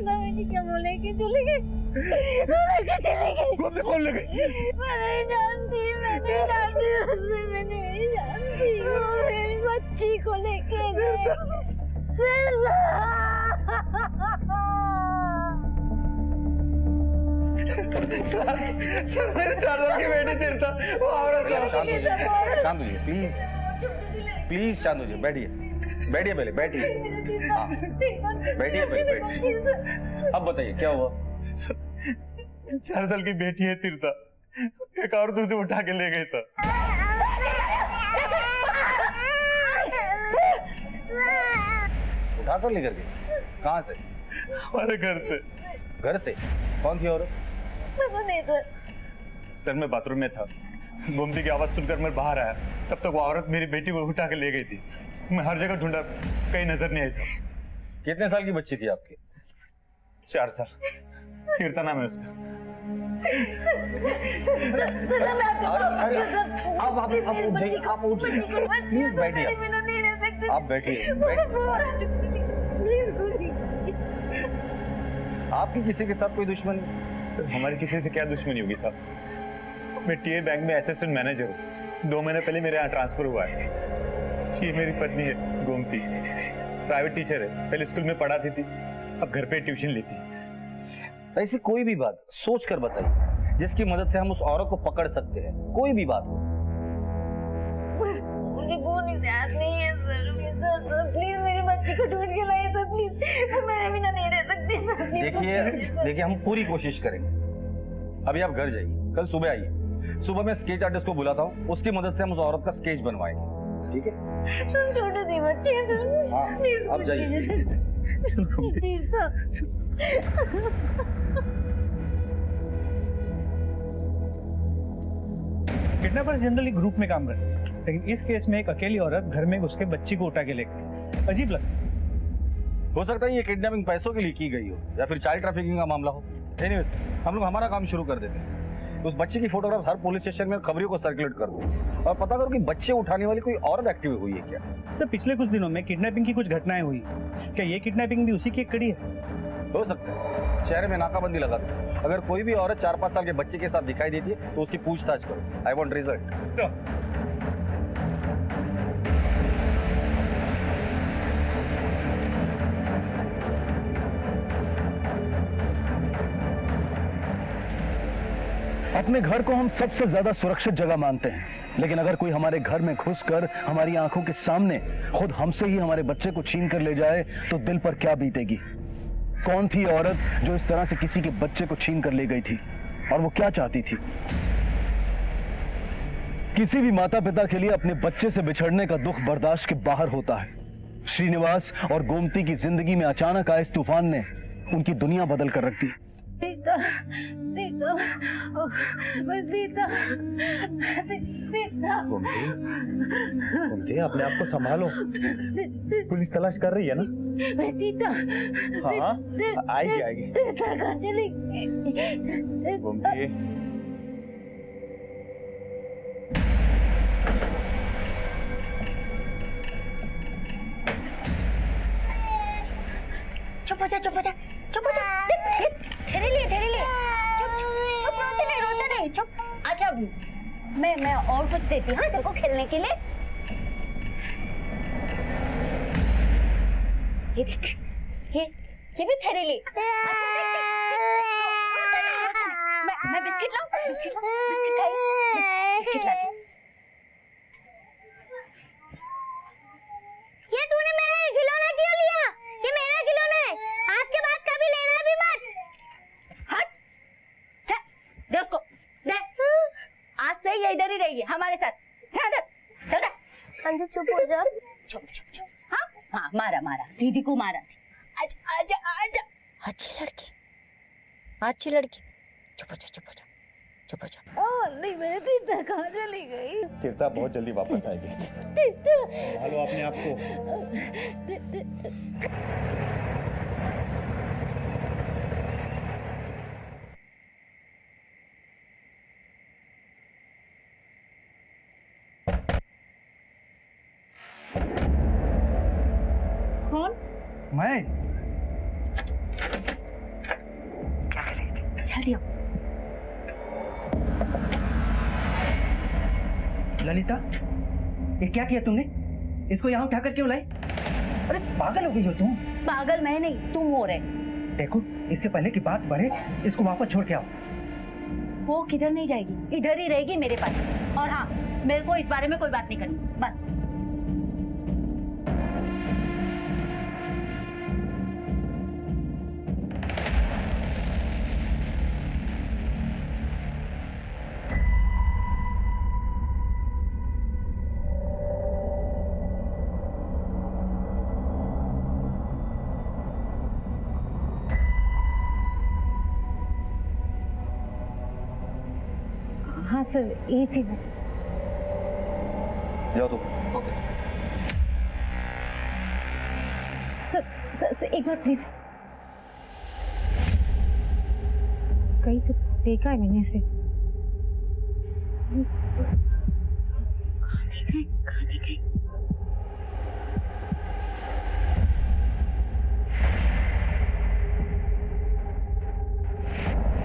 मैंने क्या बोला कि चली गई? चली गई? कौन ले गई? मैं नहीं जानती उसे, मैं नहीं जानती। वो मेरी बच्ची को लेके गए। सर मेरे 4 साल की बेटी तीर्था वो औरत है। शांत होइए प्लीज, प्लीज शांत होइए, बैठिए बैठिए, पहले बैठिए। हाँ बैठिए पहले, बैठिए। अब बताइए क्या हुआ? 4 साल की बेटी है तीर्था, एक औरत उसे उठा के ले गई सर। उठा कर लेकर गए? कहाँ से? हमारे घर से। घर से? कौन थी औरत? सर मैं बाथरूम में था, गोमती की आवाज सुनकर मैं बाहर आया, तब तक वो औरत मेरी बेटी को उठा के ले गई थी। मैं हर जगह ढूंढा, कहीं नजर नहीं आई सर। कितने साल की बच्ची थी आपकी? 4 साल। तीर्था नाम है उसका। आप उठ जाइए, प्लीज बैठिए, आप बैठिए। आपकी किसी के साथ कोई दुश्मनी? सर हमारी किसी से क्या दुश्मनी होगी साहब? मैं टीए बैंक में असिस्टेंट मैनेजर हूँ। 2 महीने पहले मेरे यहाँ ट्रांसफर हुआ है। ये मेरी पत्नी है गोमती, प्राइवेट टीचर है, पहले स्कूल में पढ़ाती थी, अब घर पे ट्यूशन लेती। ऐसी कोई भी बात सोच कर बताइए जिसकी मदद से हम उस औरत को पकड़ सकते हैं, कोई भी बात हो। मुझे वो नहीं याद नहीं है सर, प्लीज मेरी बच्ची को ढूंढ के लाइए सर, प्लीज। मैं बिना नहीं रह सकती सर। देखिए हम पूरी कोशिश करेंगे। अभी आप घर जाइए, कल सुबह आइए। सुबह मैं स्केच आर्टिस्ट को बुलाता हूँ, उसकी मदद से हम उस औरत का स्केच बनवाएंगे, ठीक है? सर छोटी सी बच्ची है सर, हाँ, प्लीज आप जाइए। तीर्था। किडनैपर्स जनरली ग्रुप में काम करते हैं, लेकिन इस केस में एक अकेली औरत घर में उसके बच्ची को उठा के ले गई। अजीब लगता। हो सकता है ये किडनैपिंग पैसों के लिए की गई हो या फिर चाइल्ड ट्रैफिकिंग का मामला हो। एनीवेज, हम लोग हमारा काम शुरू कर देते हैं। उस बच्चे की फोटोग्राफ हर पुलिस स्टेशन में खबरियों को सर्कुलेट कर दो और पता करो कि बच्चे उठाने वाली कोई औरत एक्टिव हुई है क्या। सर पिछले कुछ दिनों में किडनैपिंग की कुछ घटनाएं हुई, क्या ये किडनैपिंग भी उसी की एक कड़ी है? हो सकता है। शहर में नाकाबंदी लगा दो, अगर कोई भी औरत 4-5 साल के बच्चे के साथ दिखाई देती है तो उसकी पूछताछ करो। I want result. अपने घर को हम सबसे ज्यादा सुरक्षित जगह मानते हैं, लेकिन अगर कोई हमारे घर में घुसकर हमारी आंखों के सामने खुद हमसे ही हमारे बच्चे को छीन कर ले जाए तो दिल पर क्या बीतेगी? कौन थी औरत जो इस तरह से किसी के बच्चे को छीन कर ले गई थी, और वो क्या चाहती थी? किसी भी माता पिता के लिए अपने बच्चे से बिछड़ने का दुख बर्दाश्त के बाहर होता है। श्रीनिवास और गोमती की जिंदगी में अचानक आए इस तूफान ने उनकी दुनिया बदल कर रख दी। तीर्था, तीर्था, तीर्था, तीर्था। गोमती अपने आप को संभालो, पुलिस तलाश कर रही है ना? तीर्था, हाँ आएगी आएगी। तीर्था कहाँ चली गई? गोमती चुप हो जा, चुप हो जा, चुप हो जा। धीरे ले, धीरे ले। चुप चुप चुप, रोते नहीं चुप। अच्छा मैं और कुछ देती, हाँ तेरे को खेलने के लिए। ये देख, ये भी तेरे लिए। मैं बिस्किट लाऊं? बिस्किट खाइए, बिस्किट ला। ये तूने मेरा खिलौना क्यों लिया? ये मेरा खिलौना है, आज के बाद कभी लेना भी मत। हट, दे उसको, दे। आज से ये इधर ही रहेगी हमारे साथ। चल चल अंजू, चुप हो जा। चुप चुप चुप। हाँ हाँ, मारा दीदी को मारा थी। आजा आजा आजा। अच्छी लड़की। चुप हो जा, चुप हो जा, चुप हो जा। ओ नहीं, मेरी तीर्था कहाँ चली गई? तीर्था बहुत जल्दी वापस आएगी। तीर्था, संभालो अपने आप को। मैं क्या कर रही थी? जल्दी आओ। ललिता, ये क्या किया तुमने? इसको यहाँ उठाकर क्यों लाई? अरे पागल हो गई हो तुम। पागल मैं नहीं, तुम हो रहे। देखो, इससे पहले कि बात बढ़े, इसको वापस छोड़ के आओ। वो किधर नहीं जाएगी, इधर ही रहेगी मेरे पास। और हाँ, मेरे को इस बारे में कोई बात नहीं करनी, बस। हाँ सर, ये थी वो। जाओ तुम। सर, एक बार प्लीज। कहीं तो देखा है मैंने इसे। कहाँ देखा है?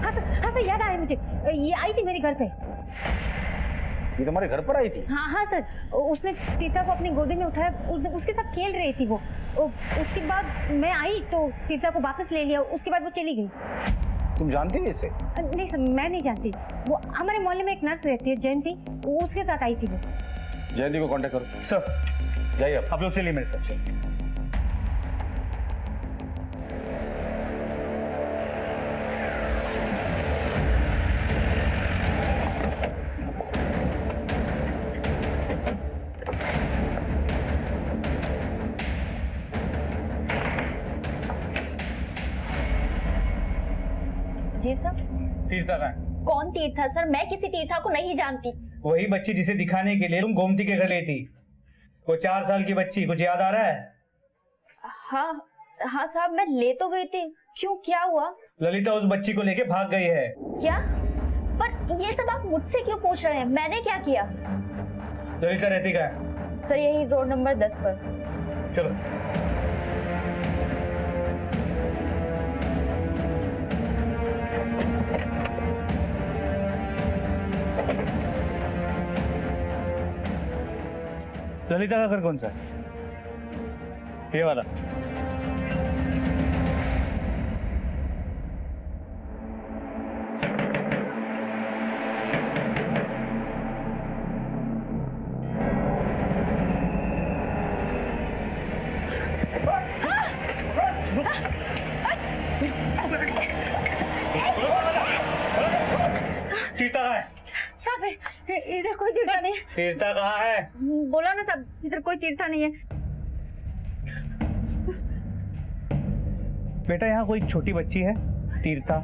हाँ सर, याद आया मुझे। ये आई थी मेरे घर पे। ये तुम्हारे घर पर आई थी? हाँ सर, उसने तीर्था को अपनी गोदी में उठाया, उसके साथ खेल रही थी वो। उसके बाद मैं आई तो तीर्था को वापस ले लिया, उसके बाद वो चली गई। तुम जानती हो इसे? नहीं सर, मैं नहीं जानती। वो हमारे मोहल्ले में एक नर्स रहती है, जयंती, वो उसके साथ आई थी वो। जयंती को कांटेक्ट करो। सर, जाइए आप लोग चलिए मेरे साथ। चलिए। जी सर। तीर्था कहाँ है? कौन तीर्था सर? मैं किसी तीर्था को नहीं जानती। वही बच्ची जिसे दिखाने के लिए तुम गोमती के घर गई थी। वो 4 साल की बच्ची, कुछ याद आ रहा है? हाँ साहब, मैं ले तो गई थी। क्यों, क्या हुआ? ललिता उस बच्ची को लेके भाग गई है। क्या? पर ये सब आप मुझसे क्यों पूछ रहे हैं? मैंने क्या किया? ललिता रहती कहाँ है? सर, यही रोड नंबर 10 पर। चलो। ललिता का घर कौन सा है? ये वाला। तीर्था कहाँ है? साहब, इधर कोई तीर्था नहीं है। तीर्था कहाँ है? बोला ना साहब, इधर कोई तीर्था नहीं है। बेटा, यहाँ कोई छोटी बच्ची है, तीर्था।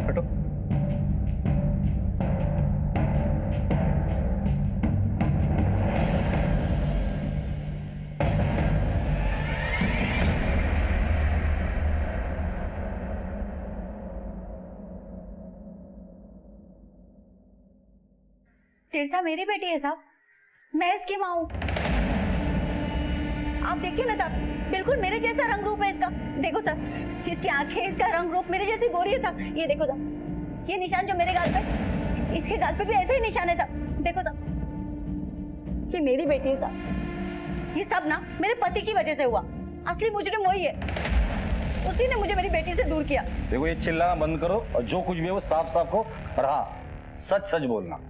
हटो। तीर्था मेरी बेटी है साहब, मैं इसकी माँ हूँ। आप देखिए ना साहब, बिल्कुल मेरे जैसा रंग रूप है इसका। देखो साहब, इसकी आंखें, इसका रंग रूप मेरे जैसी गोरी है साहब। ये देखो साहब, ये निशान जो मेरे गाल पे, इसके गाल पे भी ऐसे ही निशान है साहब। देखो साहब, ये मेरी बेटी है साहब। ये सब ना मेरे पति की वजह से हुआ। असली मुजरिम वही है, उसी ने मुझे मेरी बेटी से दूर किया। देखो, ये चिल्लाना बंद करो और जो कुछ भी है वो साफ साफ हो, और हाँ, सच सच बोलना।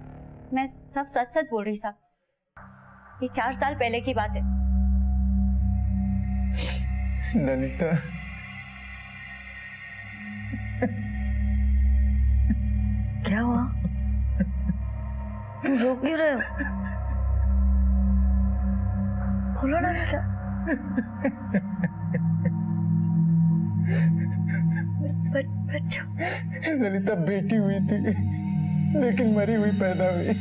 मैं सब सच सच बोल रही साहब। ये 4 साल पहले की बात है। ललिता, क्या हुआ? तुम रो क्यों रहे हो? बोलो ना क्या? बच्चों, ललिता बेटी हुई थी, लेकिन मरी हुई पैदा हुई।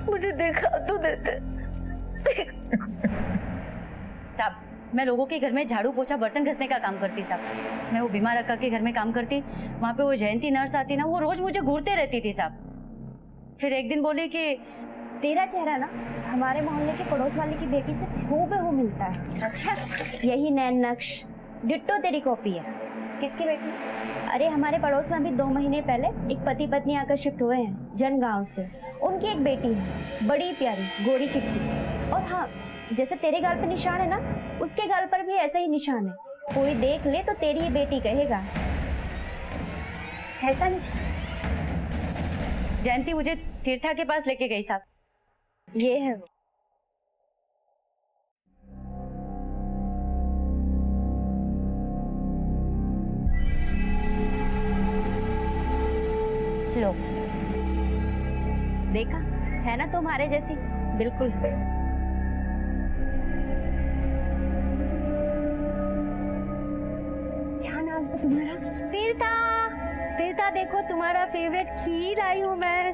मुझे देखा तो देते, साहब, मैं लोगों के घर में झाड़ू पोछा बर्तन घसने का काम करती साहब। मैं वो बीमार अक्का के घर में काम करती, वहाँ पे वो जयंती नर्स आती ना, वो रोज मुझे घूरते रहती थी साहब। फिर एक दिन बोली कि तेरा चेहरा ना हमारे मोहल्ले के पड़ोस वाले की बेटी से हूबहू मिलता है। अच्छा, यही नैन नक्श, डिट्टो तेरी कॉपी है। किसकी बेटी? अरे हमारे पड़ोस में अभी 2 महीने पहले एक पति पत्नी आकर शिफ्ट हुए हैं जन गांव से। उनकी एक बेटी है, बड़ी प्यारी गोरी चिट्टी। और हाँ, जैसे तेरे गाल पर निशान है ना, उसके गाल पर भी ऐसा ही निशान है। कोई देख ले तो तेरी ही बेटी कहेगा। ऐसा निशान? जयंती मुझे तीर्था के पास लेके गई साहब। ये है वो। लो, देखा है ना तुम्हारे जैसी बिल्कुल। क्या नाम है तुम्हारा? तीर्था। तीर्था देखो, तुम्हारा फेवरेट खीर आई हूँ मैं।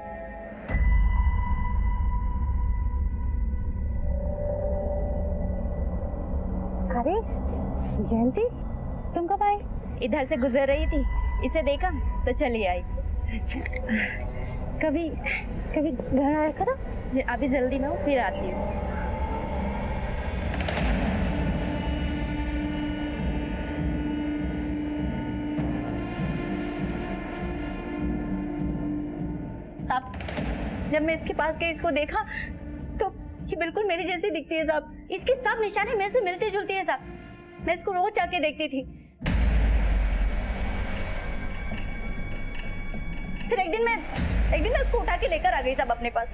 अरे जयंती, तुम कब आई? इधर से गुजर रही थी, इसे देखा तो चली आई। कभी कभी घर आया करो। अभी जल्दी में हूँ, फिर आती हूँ। साहब, जब मैं इसके पास गई, इसको देखा तो ये बिल्कुल मेरी जैसी दिखती है साहब। इसके सब निशाने मेरे से मिलती जुलती है साहब। मैं इसको रोज जाके देखती थी। फिर एक दिन मैं उसको उठा के लेकर आ गई साहब अपने पास।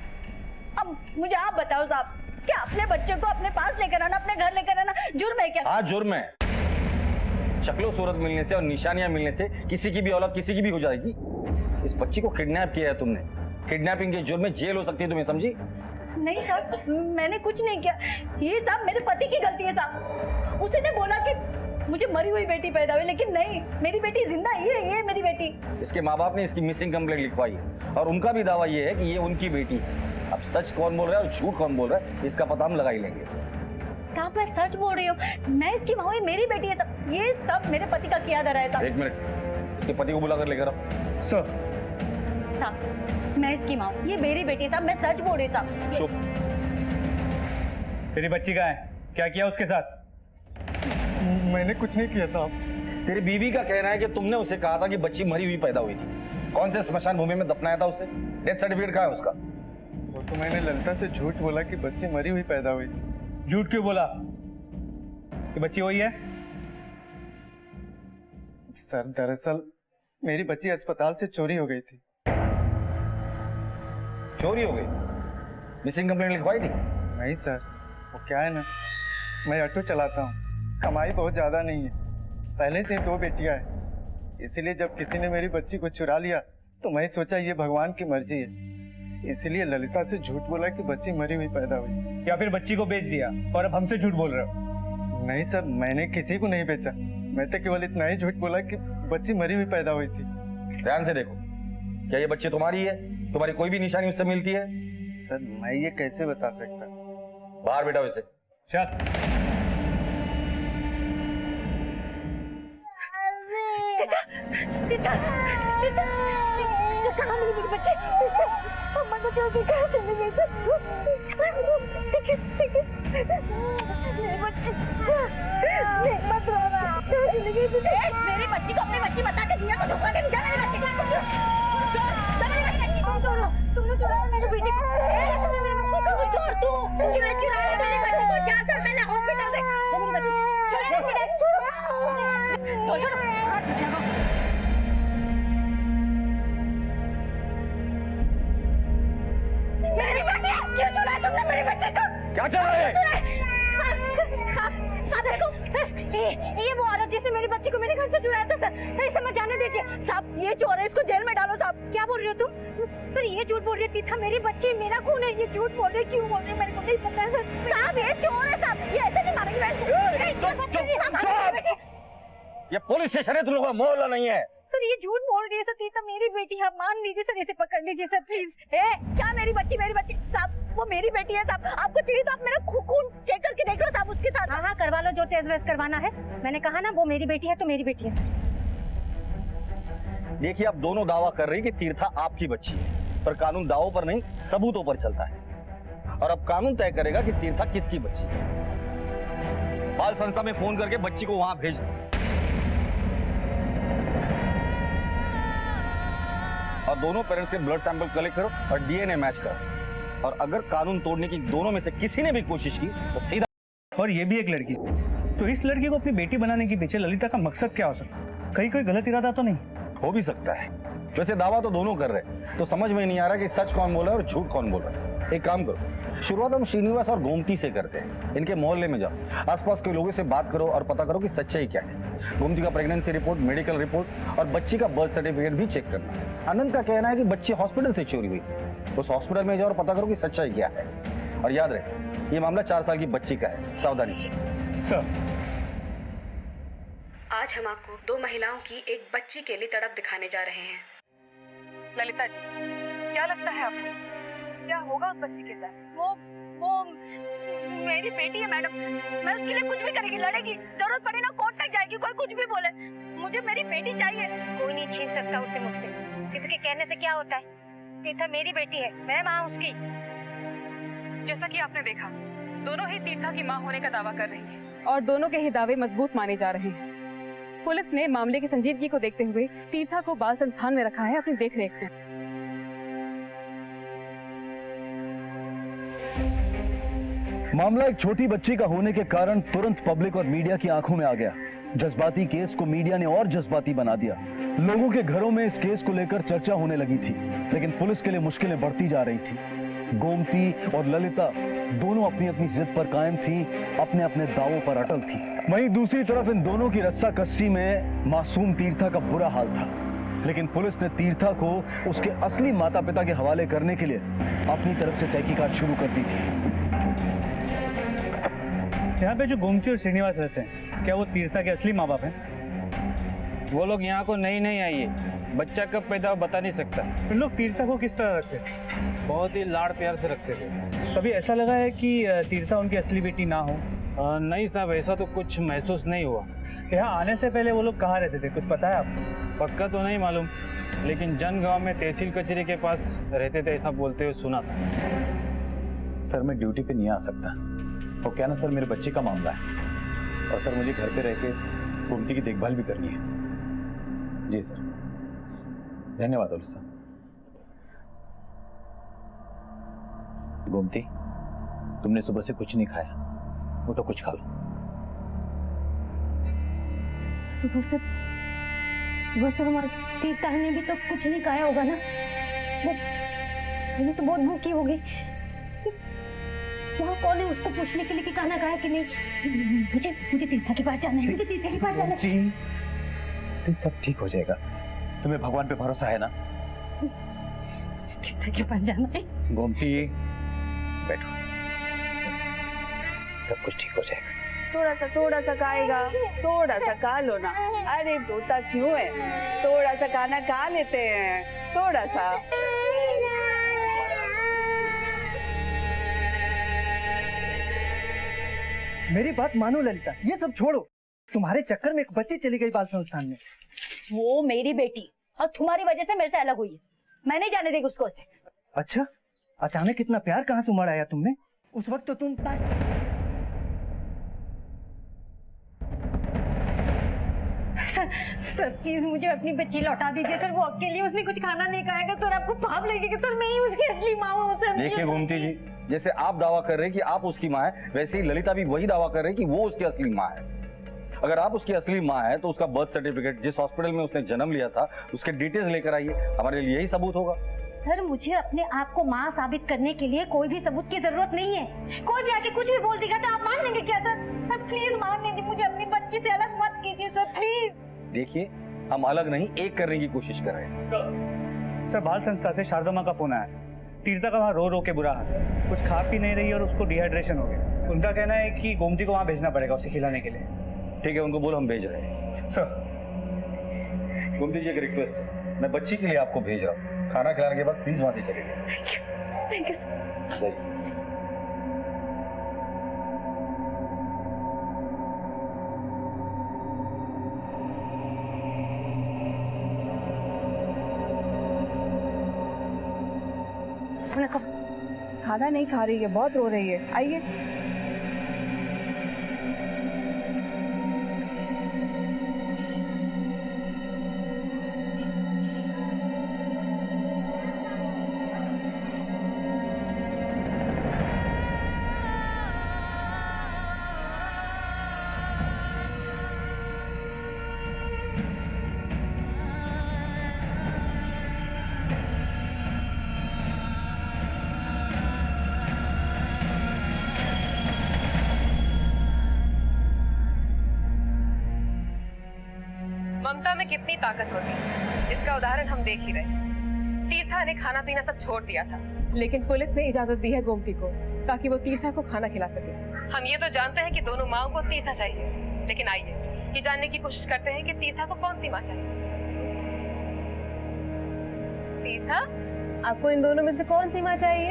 अब मुझे आप बताओ साहब, क्या अपने बच्चे को अपने पास लेकर आना, अपने घर लेकर आना जुर्म है क्या? हाँ जुर्म है। शक्लो सूरत मिलने से और निशानियां मिलने से किसी की भी औलाद किसी की भी हो जाएगी। इस बच्ची को किडनैप किया है तुमने। किडनैपिंग के जुर्म में जेल हो सकती है, तुम्हें समझी? नहीं साहब, मैंने कुछ नहीं किया। ये साहब मेरे पति की गलती है साहब। उसने बोला कि मुझे मरी हुई बेटी पैदा हुई, लेकिन नहीं, मेरी बेटी जिंदा ही है। ये मेरी बेटी। इसके माँ बाप ने इसकी मिसिंग कंप्लेंट लिखवाई है और उनका भी दावा ये है कि ये उनकी बेटी है। अब सच कौन बोल रहा है और झूठ कौन बोल रहा है, इसका पता हम लगा ही लेंगे। साहब मैं सच बोल रही हूँ, मैं इसकी माँ हूँ, ये मेरी बेटी है साहब। ये सब मेरे पति का किया धरा है साहब। एक मिनट, इसके पति को बुलाकर लेकर आओ। सर, साहब मैं इसकी माँ हूँ, ये मेरी बेटी है साहब। मैं सच बोल रही हूँ साहब। चुप। तेरी बच्ची कहाँ है? क्या किया उसके साथ? मैंने कुछ नहीं किया साहब। तेरी बीवी का कहना है कि तुमने उसे कहा था कि बच्ची मरी हुई पैदा हुई थी। कौन से स्मशान भूमि में दफनाया था उसे? डेथ सर्टिफिकेट कहाँ है उसका? वो तो मैंने ललिता से झूठ बोला कि बच्ची मरी हुई पैदा हुई। झूठ क्यों बोला कि बच्ची वही है? सर दरअसल मेरी बच्ची अस्पताल से चोरी हो गई थी। चोरी हो गई? मिसिंग कंप्लेंट लिखवाई थी? नहीं सर, वो क्या है ना, मैं ऑटो चलाता हूँ, कमाई बहुत ज्यादा नहीं है, पहले से ही 2 बेटियां हैं। इसीलिए जब किसी ने मेरी बच्ची को चुरा लिया तो मैं सोचा ये भगवान की मर्जी है, इसलिए ललिता से झूठ बोला कि बच्ची मरी हुई पैदा हुई। या फिर बच्ची को बेच दिया और अब हमसे झूठ बोल रहे हो? नहीं सर, मैंने किसी को नहीं बेचा, मैं तो केवल इतना ही झूठ बोला कि बच्ची मरी हुई पैदा हुई थी। ध्यान से देखो, क्या ये बच्ची तुम्हारी है? तुम्हारी कोई भी निशानी उससे मिलती है? सर मैं ये कैसे बता सकता? बाहर बैठा इसे। चल। कहाँ मिली मेरी बच्ची? अम्मा को छोड़ के कहाँ चली गई? ठीक है मेरी बच्ची, नहीं मत रोना। कहाँ चली गई तू? मेरी बच्ची को अपनी बच्ची बता के दुनिया को धोखा दे दिया। मेरी बच्ची तुम छोड़ो, तुमने चुराया मेरी बेटी को। मेरी बच्ची को छोड़, तू किसने चुराया मेरी बच्ची को? 4 साल पहले हॉस्पिटल से। मेरी बच्ची छोड़ो, छोड़ो। मेरी बेटी क्यों चुराया तुमने मेरी बच्ची को? क्या चल रहा है? साहब देखो सर, ये वो औरत जिसने मेरी बच्ची को मेरे घर से चुराया था सर। इसे मत जाने दीजिए साहब, ये चोर है, इसको जेल में डालो साहब। क्या बोल रही हो तुम? सर ये झूठ बोल रही थी, मेरी बच्ची मेरा खून है। ये झूठ बोल रही, क्यों बोल रही मेरे को नहीं पता है सर। साहब ये चोर है साहब, ये ऐसे नहीं मारेंगे। ये पुलिस स्टेशन है, तुम लोगों का मोहल्ला नहीं है। सर ये झूठ बोल रही है सर, तीर्था मेरी बेटी है, मान लीजिए सर, इसे पकड़ लीजिए सर प्लीज। क्या मेरी बच्ची साहब, वो मेरी बेटी है साहब, आपको चाहिए तो आप मेरा खून चेक करके देख लो साहब उसके साथ। हाँ करवा लो जो टेस्ट वेस्ट करवाना है, मैंने कहा ना वो मेरी बेटी है तो मेरी बेटी है सर। देखिए आप दोनों दावा कर रही कि तीर्था आपकी बच्ची है, पर कानून दावों पर नहीं सबूतों पर चलता है, और अब कानून तय करेगा कि तीर्था किसकी बच्ची है। बाल संस्था में फोन करके बच्ची को वहां भेज दो, और दोनों पेरेंट्स के ब्लड सैंपल कलेक्ट करो और डीएनए मैच करो, और अगर कानून तोड़ने की दोनों में से किसी ने भी कोशिश की तो सीधा। और ये भी एक लड़की, तो इस लड़की को अपनी बेटी बनाने के पीछे ललिता का मकसद क्या हो सकता है? कहीं कोई गलत इरादा तो नहीं? हो भी सकता है, वैसे दावा तो दोनों कर रहे हैं, तो समझ में नहीं आ रहा कि सच कौन बोल रहा है और झूठ कौन बोल रहा है। एक काम करो, शुरुआत हम श्रीनिवास और गोमती से करते हैं। इनके मोहल्ले में जाओ, आसपास के लोगों से बात करो और पता करो कि सच्चाई क्या है। गोमती का प्रेगनेंसी रिपोर्ट, मेडिकल रिपोर्ट और बच्ची का बर्थ सर्टिफिकेट भी चेक करना। अनंत का कहना है कि बच्ची हॉस्पिटल से चोरी हुई, उस हॉस्पिटल में जाओ और पता करो कि सच्चाई क्या है। और याद रहे, ये मामला 4 साल की बच्ची का है, सावधानी से। सर, आज हम आपको 2 महिलाओं की एक बच्ची के लिए तड़प दिखाने जा रहे हैं। ललिता जी, क्या लगता है आपको क्या होगा उस बच्ची के साथ? वो मेरी बेटी है मैडम, मैं उसके लिए कुछ भी करेगी, लड़ेगी, जरूरत पड़ी ना कोर्ट तक जाएगी, कोई कुछ भी बोले, मुझे मेरी बेटी चाहिए। कोई नहीं छीन सकता उसे मुझसे, किसी के कहने से क्या होता है। तीर्था मेरी बेटी है, मैं माँ उसकी। जैसा कि आपने देखा, दोनों ही तीर्था की मां होने का दावा कर रही हैं और दोनों के ही दावे मजबूत माने जा रहे हैं। पुलिस ने मामले की संजीदगी को देखते हुए तीर्था को बाल संस्थान में रखा है अपनी देखरेख में। मामला एक छोटी बच्ची का होने के कारण तुरंत पब्लिक और मीडिया की आंखों में आ गया। जज्बाती केस को मीडिया ने और जज्बाती बना दिया। लोगों के घरों में इस केस को लेकर चर्चा होने लगी थी, लेकिन पुलिस के लिए मुश्किलें बढ़ती जा रही थी। गोमती और ललिता दोनों अपनी अपनी जिद पर कायम थी, अपने अपने दावों पर अटल थी। वहीं दूसरी तरफ इन दोनों की रस्साकस्सी में मासूम तीर्था का बुरा हाल था, लेकिन पुलिस ने तीर्था को उसके असली माता पिता के हवाले करने के लिए अपनी तरफ से तहकीकात शुरू कर दी थी। यहाँ पे जो गोमती और श्रीनिवास रहते हैं, क्या वो तीर्था के असली माँ बाप हैं? वो लोग यहाँ को नहीं आई है, बच्चा कब पैदा हो बता नहीं सकता। उन लोग तीर्था को किस तरह रखते थे? बहुत ही लाड़ प्यार से रखते थे। कभी ऐसा लगा है कि तीर्था उनकी असली बेटी ना हो? नहीं साहब, ऐसा तो कुछ महसूस नहीं हुआ। यहाँ आने से पहले वो लोग कहाँ रहते थे, कुछ पता है आपको? पक्का तो नहीं मालूम, लेकिन जन गांव में तहसील कचहरी के पास रहते थे ऐसा बोलते हुए सुना था। सर मैं ड्यूटी पे नहीं आ सकता, वो क्या ना सर, मेरे बच्चे का मामला है, और सर मुझे घर पे रह के गोमती की देखभाल भी करनी है। जी सर, धन्यवाद ओली सर। गोमती, तुमने सुबह से कुछ नहीं खाया, वो तो कुछ खा लो। सुबह से हमारे तीर्था ने भी तो कुछ नहीं खाया होगा ना, वो तो बहुत भूखी होगी। वहाँ कौन है उसको पूछने के लिए कि खाना खाया कि नहीं? मुझे तीर्था के पास जाना है, मुझे तीर्था के पास जाना है। तो सब ठीक हो जाएगा, तुम्हें भगवान पे भरोसा है ना? तीर्था के पास जाना है। गोमती बैठो, सब कुछ ठीक हो जाएगा। थोड़ा सा खाएगा, थोड़ा सा खा लो ना। अरे रोता क्यों है, थोड़ा सा खाना खा लेते हैं, थोड़ा सा। मेरी बात मानो ललिता, ये सब छोड़ो। तुम्हारे चक्कर में एक बच्ची चली गई बाल संस्थान में। वो मेरी बेटी और तुम्हारी वजह से मेरे से अलग हुई है, मैं नहीं जाने देगी उसको ऐसे। अच्छा, अचानक इतना प्यार कहाँ से उमड़ आया तुमने? उस वक्त तो तुम बस सर प्लीज मुझे अपनी बच्ची लौटा दीजिए सर, वो अकेली, उसने कुछ खाना नहीं खाएगा सर, आपको पाप लगेगा सर, मैं ही उसकी असली माँ हूँ सर। देखिए गोमती जी, जैसे आप दावा कर रहे हैं कि आप उसकी माँ है, वैसे ही ललिता भी वही दावा कर रही है कि वो उसकी असली माँ है। अगर आप उसकी असली माँ है तो उसका बर्थ सर्टिफिकेट, जिस हॉस्पिटल में उसने जन्म लिया था, उसके डिटेल्स लेकर आइए, हमारे लिए यही सबूत होगा। सर मुझे अपने आप को माँ साबित करने के लिए कोई भी सबूत की जरूरत नहीं है। कोई भी आके कुछ भी बोल देगा तो आप मान लेंगे क्या सर? सर प्लीज मान लीजिए, मुझे अपनी बच्ची से अलग मत कीजिए सर प्लीज। देखिए, हम अलग नहीं, एक करने की कोशिश कर रहे हैं। सर, बाल संस्था से शारदा माँ का फोन आया। तीर्था का वहाँ रो रो के बुरा हाल है, कुछ खा पी नहीं रही और उसको डिहाइड्रेशन हो गया। उनका कहना है कि गोमती को वहाँ भेजना पड़ेगा उसे खिलाने के लिए। ठीक है, उनको बोलो हम भेज रहे हैं। सर गोमती जी एक रिक्वेस्ट है, मैं बच्ची के लिए आपको भेज रहा हूँ, खाना खिलाने के बाद प्लीज वहां से चले जाइए। Thank you sir. सही। खाना नहीं खा रही है, बहुत रो रही है, आइए। ममता में कितनी ताकत होती है, इसका उदाहरण हम देख ही रहे हैं। तीर्था ने खाना पीना सब छोड़ दिया था, लेकिन पुलिस ने इजाजत दी है गोमती को ताकि वो तीर्था को खाना खिला सके। हम ये तो जानते हैं कि दोनों माओ को तीर्था चाहिए, लेकिन आइए ये जानने की कोशिश करते हैं कि तीर्था को कौन सी माँ चाहिए। तीर्था, आपको इन दोनों में से कौन सी माँ चाहिए?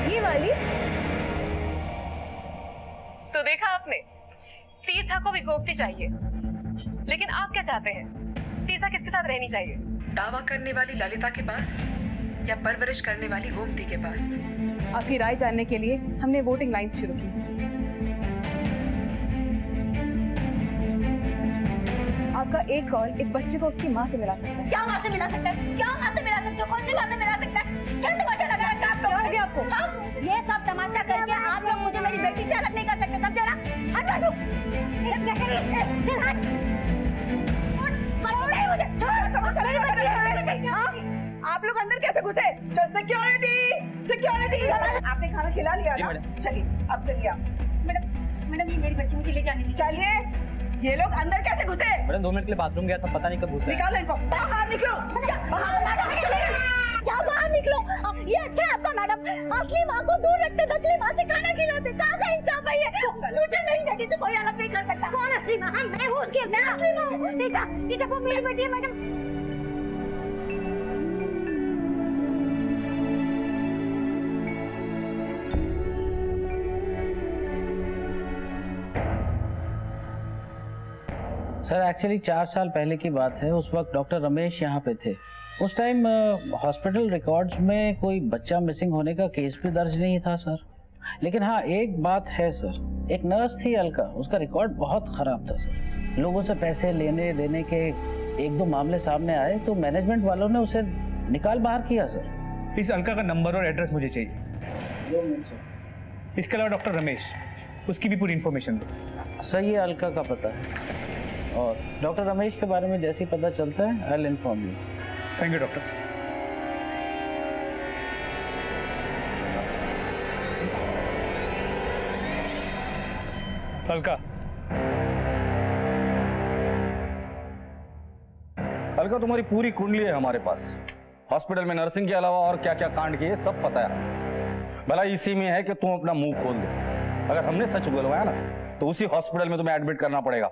ये वाली? तो देखा आपने, तीर्था को भी गोमती चाहिए, लेकिन आप क्या चाहते हैं? तीर्था किसके साथ रहनी चाहिए? दावा करने वाली ललिता के पास या परवरिश करने वाली गोमती के पास? आपकी राय जानने के लिए हमने वोटिंग लाइंस शुरू की। आपका एक कॉल एक बच्चे को उसकी माँ से मिला सकता है। क्या माँ से मिला सकता है? क्या माँ से मिला सकते हो? कौन सी माँ से मिला सकता है? क्या तमाशा लगा रखा है आप लोगों ने? आपको ये सब तमाशा करके आप लोग मुझे मेरी बेटी से अलग नहीं कर सकते, समझे ना? हट बाजू। चल हट। मुझे छोड़, तमाशा मेरी बच्ची है। आप लोग अंदर कैसे घुसे? Security, security. आपने खाना खिला लिया ना? चलिए, अब चलिए आप। मैडम ये मेरी बच्ची, मुझे ले जाने दीजिए। चलिए। ये लोग अंदर कैसे घुसे? मैडम 2 मिनट के लिए बाथरूम गया था, पता नहीं कब घुसा। निकालो इनको, बाहर निकलो। क्या बाहर निकलो? ये अच्छा है आपका मैडम, असली माँ को दूर रखते, नकली माँ से खाना खिलाते। कहाँ का इंसाफ है ये? मुझे मेरी बेटी से कोई अलग नहीं कर सकता। कौन असली माँ? मैं हूँ उसकी असली माँ। टीचा वो मेरी बेटी है मैडम। सर एक्चुअली 4 साल पहले की बात है, उस वक्त डॉक्टर रमेश यहाँ पे थे। उस टाइम हॉस्पिटल रिकॉर्ड्स में कोई बच्चा मिसिंग होने का केस भी दर्ज नहीं था सर। लेकिन हाँ एक बात है सर, एक नर्स थी अलका, उसका रिकॉर्ड बहुत खराब था सर। लोगों से पैसे लेने देने के 1-2 मामले सामने आए तो मैनेजमेंट वालों ने उसे निकाल बाहर किया सर। इस अलका का नंबर और एड्रेस मुझे चाहिए। इसके अलावा डॉक्टर रमेश, उसकी भी पूरी इन्फॉर्मेशन दो। सर ये अलका का पता है, और डॉक्टर रमेश के बारे में जैसे ही पता चलता है I will inform you. Thank you doctor. Alka, Alka तुम्हारी पूरी कुंडली है हमारे पास। हॉस्पिटल में नर्सिंग के अलावा और क्या क्या कांड किए सब पता है। भला इसी में है कि तुम अपना मुंह खोल दो। अगर हमने सच उगलवाया ना तो उसी हॉस्पिटल में तुम्हें एडमिट करना पड़ेगा।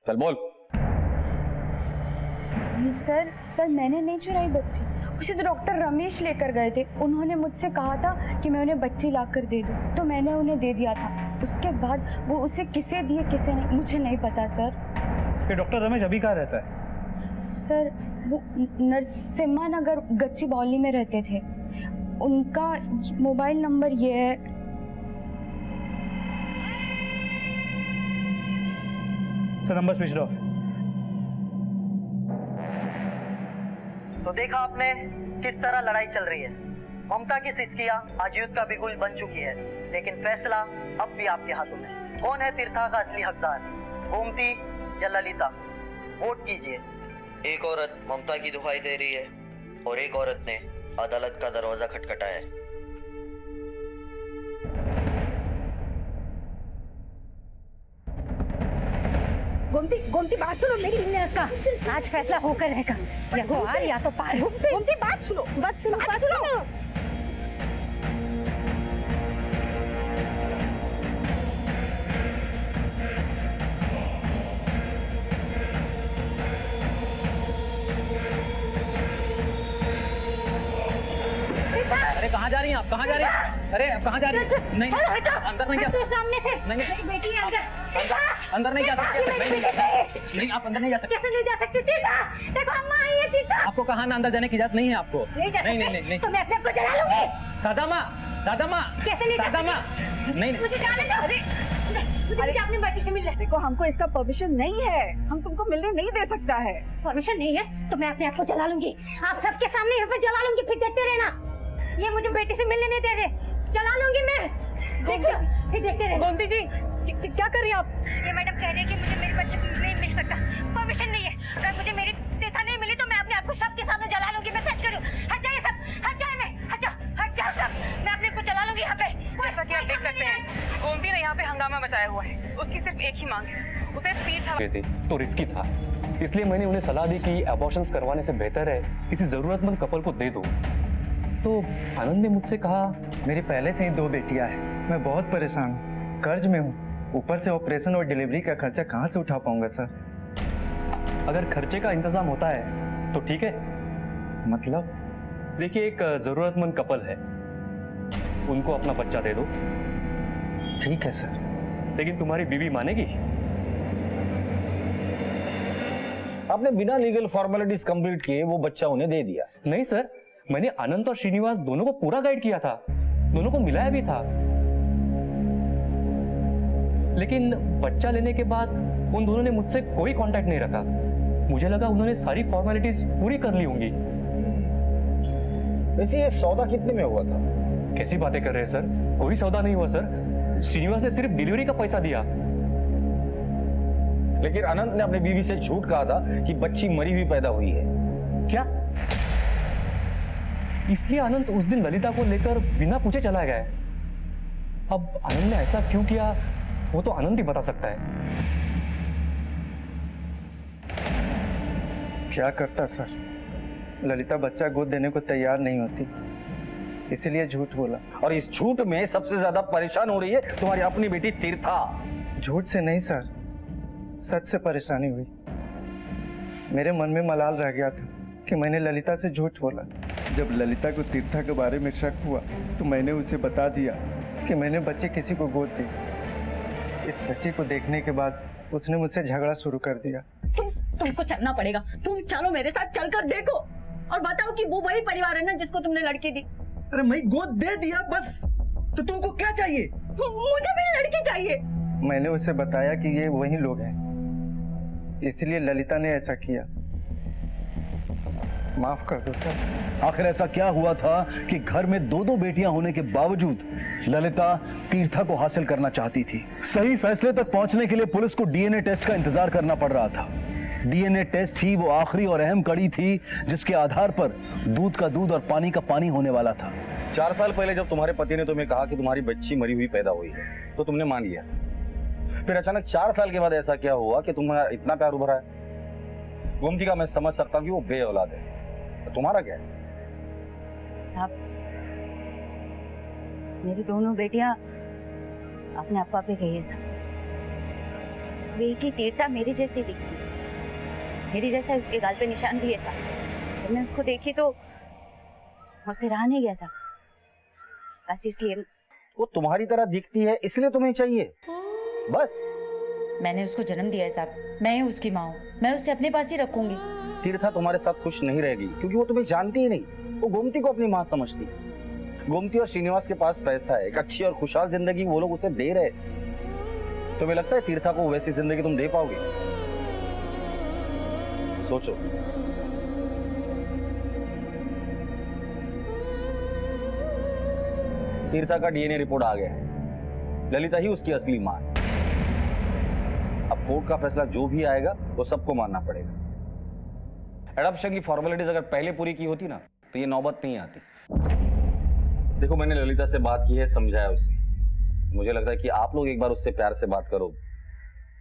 चल बोल। सर मैंने नहीं चुराई बच्ची, उसे तो डॉक्टर रमेश लेकर गए थे। उन्होंने मुझसे कहा था कि मैं उन्हें बच्ची लाकर दे दूं, तो मैंने उन्हें दे दिया था। उसके बाद वो उसे किसे दिए किसे नहीं मुझे नहीं पता सर। ये डॉक्टर रमेश अभी कहाँ रहता है? सर वो नरसिम्हा नगर गच्ची बौली में रहते थे। उनका मोबाइल नंबर ये है। Sir number switch off. तो देखा आपने किस तरह लड़ाई चल रही है। ममता की सिसकिया आज युद्ध का बिगुल बन चुकी है, लेकिन फैसला अब भी आपके हाथों में। कौन है तीर्था का असली हकदार, गोमती या ललिता? वोट कीजिए। एक औरत ममता की दुहाई दे रही है और एक औरत ने अदालत का दरवाजा खटखटाया है। गोमती बात सुनो मेरी का, आज फैसला होकर रहेगा, या वो हार या तो पार। गोमती बात सुनो, बात सुनो। कहाँ जा रही हैं आप? कहाँ जा रही हैं? अरे आप कहाँ जा रही हैं? नहीं अंदर नहीं जा सामने से नहीं बेटी है अंदर नहीं जा सकते। नहीं आप अंदर नहीं जा सकते। कैसे नहीं जा सकती? तीता देखो अम्मा आई है। तीता आपको कहाँ ना अंदर जाने की इजाजत नहीं है आपको। नहीं जा नहीं सकते। तो मैं अपने आप को जला लूंगी। सादा माँ कैसे नहीं जा सादा माँ नहीं मुझे जाने दो। मुझे अपनी बेटी से मिलने। देखो हमको इसका परमिशन नहीं है, हम तुमको मिलने नहीं दे सकता है। परमिशन नहीं है तो मैं अपने आप को जला लूंगी। आप सबके सामने यहाँ पे जला लूंगी, फिर देखते रहना। ये मुझे बेटी से मिलने नहीं दे रहे, जला लूंगी मैं। फिर देखते रहना। गोमती जी क्या कर रही हैं आप? ये मैडम कह रही है कि मुझे मेरे बच्चे नहीं मिल सकता, परमिशन नहीं है। अगर मुझे मेरी तीता नहीं मिली तो मैं अपने आप को सबके सामने जला लूंगी। मैं सच करूँ। हट जाइए सब, हट जाए, हट जाओ सब। मैं अपने को जला लूंगी यहाँ पे। जैसा कि आप देख सकते हैं गोमती ने यहाँ पे हंगामा मचाया हुआ है। उसकी सिर्फ एक ही मांग है, उसे तीर्थ तो रिस्की था, इसलिए मैंने उन्हें सलाह दी कि अबॉर्शंस करवाने से बेहतर है किसी जरूरतमंद कपल को दे दो। तो आनंद ने मुझसे कहा, मेरी पहले से ही 2 बेटियां हैं, मैं बहुत परेशान हूँ, कर्ज में हूँ, ऊपर से ऑपरेशन और डिलीवरी का खर्चा कहाँ से उठा पाऊंगा सर? अगर खर्चे का इंतजाम होता है तो ठीक है। मतलब? देखिए एक जरूरतमंद कपल है, उनको अपना बच्चा दे दो। ठीक है सर। लेकिन तुम्हारी बीवी मानेगी? आपने बिना लीगल फॉर्मेलिटीज कंप्लीट किए वो बच्चा उन्हें दे दिया? नहीं सर, मैंने अनंत और श्रीनिवास दोनों को पूरा गाइड किया था, दोनों को मिलाया भी था। लेकिन बच्चा लेने के बाद उन दोनों ने मुझसे कोई कांटेक्ट नहीं रखा। मुझे लगा उन्होंने सारी फॉर्मेलिटीज पूरी कर ली होंगी। वैसे ये सौदा कितने में हुआ था? कैसी बातें कर रहे हैं सर, कोई सौदा नहीं हुआ सर। श्रीनिवास ने सिर्फ डिलीवरी का पैसा दिया। लेकिन अनंत ने अपनी बीवी से झूठ कहा था कि बच्ची मरी हुई पैदा हुई है। क्या? इसलिए अनंत उस दिन ललिता को लेकर बिना पूछे चला गया। अब अनंत ने ऐसा क्यों किया वो तो आनंद ही बता सकता है। क्या करता सर, ललिता बच्चा गोद देने को तैयार नहीं होती, इसीलिए झूठ बोला। और इस झूठ में सबसे ज्यादा परेशान हो रही है तुम्हारी अपनी बेटी तीर्था। झूठ से नहीं सर, सच से परेशानी हुई। मेरे मन में मलाल रह गया था कि मैंने ललिता से झूठ बोला। जब ललिता को तीर्था के बारे में शक हुआ तो मैंने उसे बता दिया कि मैंने बच्चे किसी को गोद दी। इस बच्चे को देखने के बाद उसने मुझसे झगड़ा शुरू कर दिया। तुमको चलना पड़ेगा, तुम चलो मेरे साथ, चलकर देखो और बताओ कि वो वही परिवार है ना जिसको तुमने लड़की दी। अरे मैं गोद दे दिया बस, तो तुमको क्या चाहिए? मुझे भी लड़की चाहिए। मैंने उसे बताया कि ये वही लोग हैं, इसलिए ललिता ने ऐसा किया। माफ कर दो सर। आखिर ऐसा क्या हुआ था कि घर में 2 बेटियां होने के बावजूद ललिता तीर्था को हासिल करना चाहती थी? सही फैसले तक पहुंचने के लिए पुलिस को डीएनए टेस्ट का इंतजार करना पड़ रहा था। डीएनए टेस्ट ही वो आखिरी और अहम कड़ी थी जिसके आधार पर दूध का दूध और पानी का पानी होने वाला था। 4 साल पहले जब तुम्हारे पति ने तुम्हें कहा कि तुम्हारी बच्ची मरी हुई पैदा हुई है तो तुमने मान लिया। फिर अचानक 4 साल के बाद ऐसा क्या हुआ कि तुम्हारा इतना प्यार उभरा है? गोमती का मैं समझ सकता हूँ कि वो बे औलाद है, तो तुम्हारा क्या है? साहब, मेरी दोनों बेटियां अपने अप्पा पे गई है साहब। वे की तीर्था मेरी जैसी दिखती, मेरी जैसा उसके गाल पे निशान भी है साहब। जब मैं उसको देखी तो मुझसे रहा नहीं गया साहब, बस इसलिए। वो तुम्हारी तरह दिखती है इसलिए तुम्हें चाहिए बस? मैंने उसको जन्म दिया है साहब, मैं ही उसकी माँ हूँ, मैं उसे अपने पास ही रखूंगी। तीर्था तुम्हारे साथ खुश नहीं रहेगी क्योंकि वो तुम्हें जानती ही नहीं, वो गोमती को अपनी माँ समझती है। गोमती और श्रीनिवास के पास पैसा है, एक अच्छी और खुशहाल जिंदगी वो लोग उसे दे रहे। तुम्हें लगता है तीर्था को वैसी जिंदगी तुम दे पाओगे? सोचो। तीर्था का डीएनए रिपोर्ट आ गया है, ललिता ही उसकी असली मां है। अब कोर्ट का फैसला जो भी आएगा वो सबको मानना पड़ेगा। एडॉप्शन की फॉर्मेलिटीज अगर पहले पूरी की होती ना तो ये नौबत नहीं आती। देखो मैंने ललिता से बात की है, समझाया उसे। मुझे लगता है कि आप लोग एक बार उससे प्यार से बात करो,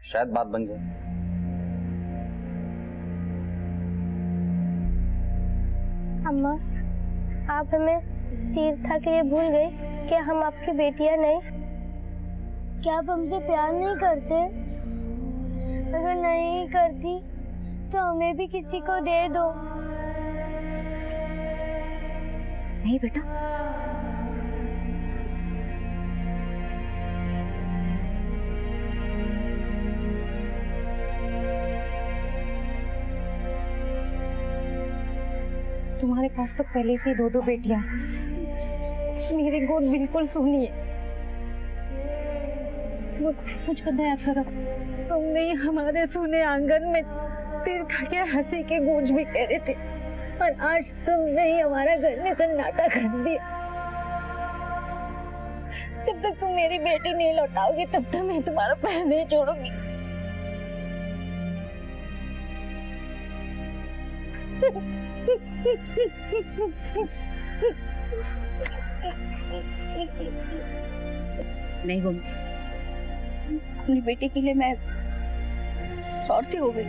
शायद बात बन जाए। अम्मा, आप हमें तीर्था के लिए भूल गए? क्या हम आपकी बेटियां नहीं? क्या आप हमसे प्यार नहीं करते? अगर नहीं करती तो हमें भी किसी को दे दो। नहीं बेटा, तुम्हारे पास तो पहले से 2 बेटियां हैं। मेरी गोद बिल्कुल सूनी है। मुझ पर दया करो। तुमने हमारे सूने आंगन में तीर्था के हंसी के गूंज भी कह रहे थे, और आज तुमने ही हमारा घर में सन्नाटा कर दिया। जब तक तुम मेरी बेटी नहीं लौटाओगी तब तक मैं तुम्हारा पैर नहीं छोड़ूंगी। नहीं गोमती, अपनी बेटी के लिए मैं स्वार्थी हो गई,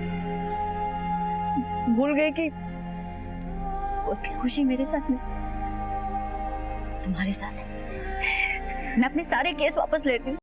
भूल गई कि उसकी खुशी मेरे साथ नहीं, तुम्हारे साथ है। मैं अपने सारे केस वापस लेती हूँ।